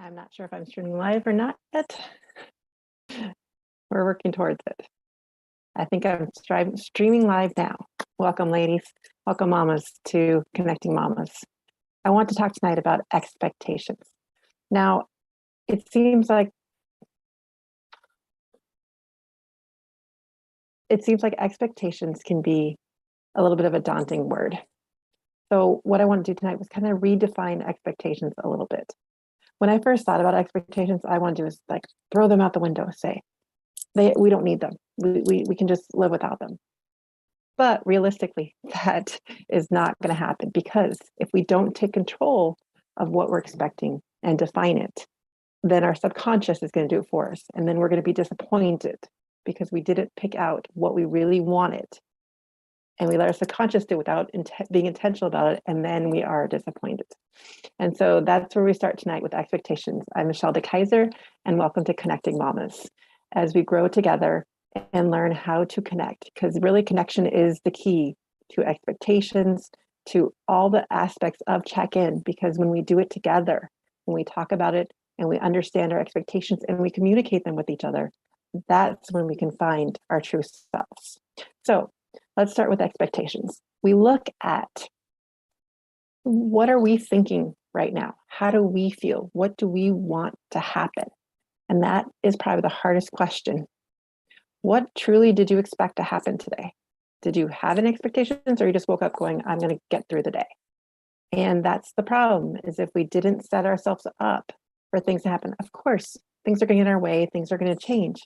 I'm not sure if I'm streaming live or not yet. We're working towards it. I think I'm streaming live now. Welcome, ladies. Welcome, mamas, to Connecting Mamas. I want to talk tonight about expectations. Now, it seems like expectations can be a little bit of a daunting word. So what I want to do tonight was kind of redefine expectations a little bit. When I first thought about expectations, I want to do is like throw them out the window, say, we don't need them. We can just live without them. But realistically, that is not going to happen, because if we don't take control of what we're expecting and define it, then our subconscious is going to do it for us. And then we're going to be disappointed because we didn't pick out what we really wanted. And we let our subconscious do it without being intentional about it. And then we are disappointed. And so that's where we start tonight with expectations. I'm Michelle DeKaiser, and welcome to Connecting Mamas, as we grow together and learn how to connect, because really connection is the key to expectations, to all the aspects of check-in, because when we do it together, when we talk about it and we understand our expectations and we communicate them with each other, that's when we can find our true selves. So let's start with expectations. We look at, what are we thinking right now? How do we feel? What do we want to happen? And that is probably the hardest question. What truly did you expect to happen today? Did you have any expectations, or you just woke up going, I'm going to get through the day? And that's the problem, is if we didn't set ourselves up for things to happen, of course, things are going to get in our way, things are going to change,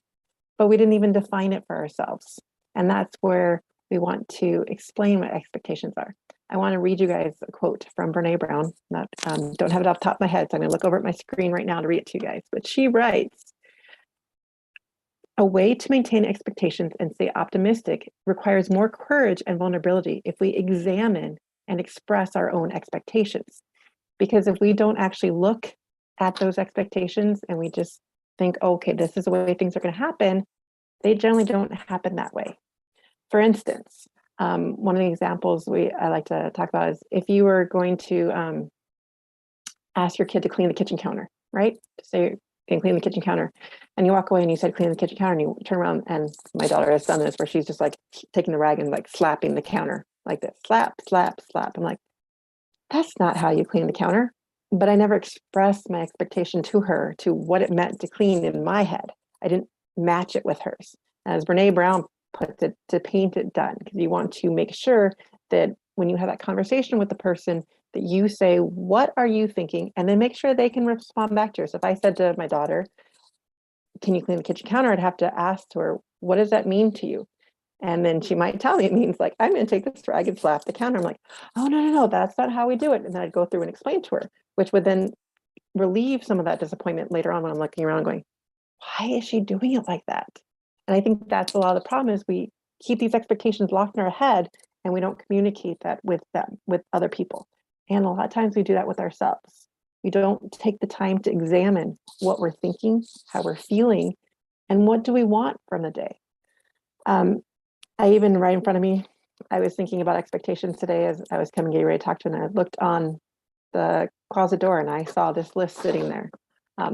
but we didn't even define it for ourselves. And that's where we want to explain what expectations are. I want to read you guys a quote from Brene Brown. Don't have it off the top of my head, so I'm going to look over at my screen right now to read it to you guys. But she writes, a way to maintain expectations and stay optimistic requires more courage and vulnerability if we examine and express our own expectations. Because if we don't actually look at those expectations and we just think, okay, this is the way things are going to happen, they generally don't happen that way. For instance, one of the examples I like to talk about is if you were going to ask your kid to clean the kitchen counter, right? Say, can clean the kitchen counter, and you walk away and you said clean the kitchen counter, and you turn around, and my daughter has done this where she's just like taking the rag and like slapping the counter like this, slap, slap, slap. I'm like, that's not how you clean the counter. But I never expressed my expectation to her to what it meant to clean in my head. I didn't match it with hers. As Brene Brown puts it, to paint it done, because you want to make sure that when you have that conversation with the person, that you say, what are you thinking? And then make sure they can respond back to you. So if I said to my daughter, can you clean the kitchen counter? I'd have to ask her, what does that mean to you? And then she might tell me it means like, I'm going to take this rag and slap the counter. I'm like, oh, no, that's not how we do it. And then I'd go through and explain to her, which would then relieve some of that disappointment later on when I'm looking around going, why is she doing it like that? And I think that's a lot of the problem, is we keep these expectations locked in our head and we don't communicate that with them, with other people. And a lot of times we do that with ourselves. We don't take the time to examine what we're thinking, how we're feeling, and what do we want from the day. I even, right in front of me, I was thinking about expectations today as I was getting ready to talk to her, and I looked on the closet door and I saw this list sitting there.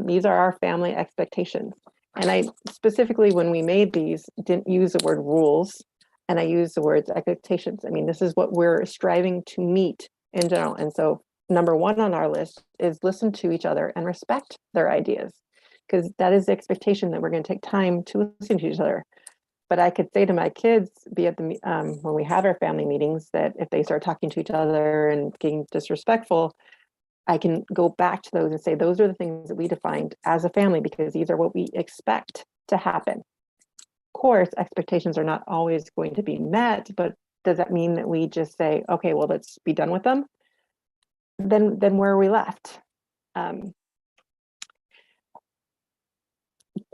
These are our family expectations. And I specifically, when we made these, didn't use the word rules, and I used the words expectations. I mean, this is what we're striving to meet in general. And so number one on our list is listen to each other and respect their ideas, because that is the expectation, that we're going to take time to listen to each other. But I could say to my kids, be at the when we have our family meetings, that if they start talking to each other and getting disrespectful, I can go back to those and say, those are the things that we defined as a family, because these are what we expect to happen. Of course, expectations are not always going to be met, but does that mean that we just say, okay, well, let's be done with them? Then where are we left? Jay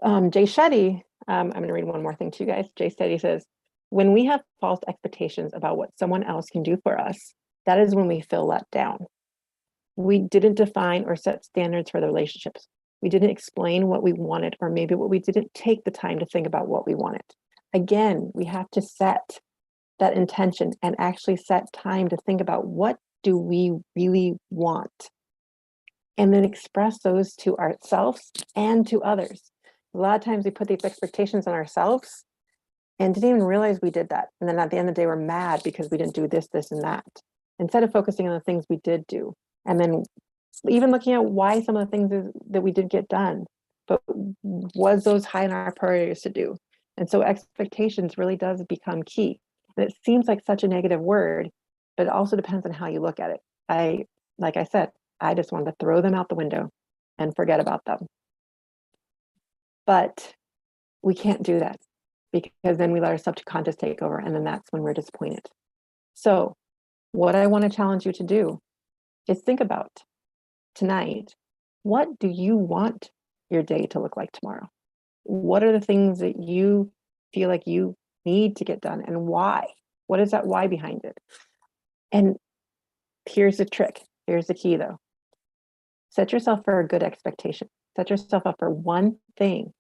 Shetty, I'm going to read one more thing to you guys. Jay Shetty says, when we have false expectations about what someone else can do for us, that is when we feel let down. We didn't define or set standards for the relationships. We didn't explain what we wanted, or maybe we didn't take the time to think about what we wanted. Again, we have to set that intention and actually set time to think about, what do we really want? and then express those to ourselves and to others. A lot of times we put these expectations on ourselves and didn't even realize we did that. And then at the end of the day, we're mad because we didn't do this, this, and that, instead of focusing on the things we did do. And then even looking at why some of the things that we did get done, but was those high in our priorities to do? And so expectations really does become key. And it seems like such a negative word, but it also depends on how you look at it. Like I said, I just wanted to throw them out the window and forget about them. But we can't do that, because then we let our subconscious take over, and then that's when we're disappointed. So what I want to challenge you to do is think about tonight, what do you want your day to look like tomorrow? What are the things that you feel like you need to get done, and why? What is that why behind it? And here's the trick. Here's the key though. Set yourself for a good expectation. Set yourself up for one thing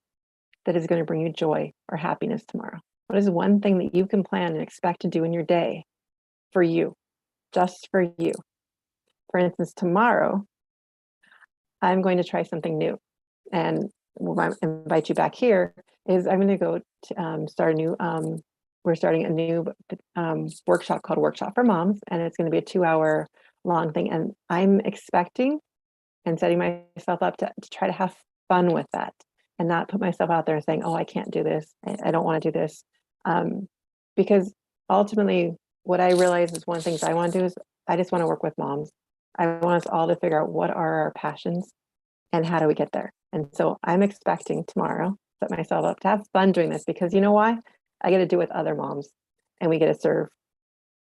that is going to bring you joy or happiness tomorrow. What is one thing that you can plan and expect to do in your day for you, just for you? For instance, tomorrow, I'm going to try something new. And what I invite you back here is I'm going to go to start a new, we're starting a new workshop called Workshop for Moms, and it's going to be a 2-hour long thing. And I'm expecting and setting myself up to try to have fun with that and not put myself out there and saying, oh, I can't do this. I don't want to do this. Because ultimately, what I realize is one of the things I want to do is I just want to work with moms. I want us all to figure out what are our passions and how do we get there. And so I'm expecting tomorrow, set myself up to have fun doing this, because you know why? I get to do it with other moms, and we get to serve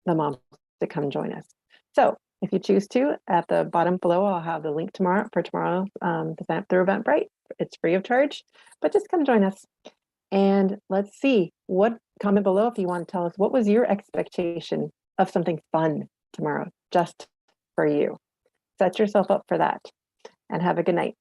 the moms to come join us. So if you choose to, at the bottom below, I'll have the link tomorrow for tomorrow's event through Eventbrite. It's free of charge, but just come join us. And let's see, what comment below if you want to tell us what was your expectation of something fun tomorrow, just for you. Set yourself up for that, and have a good night.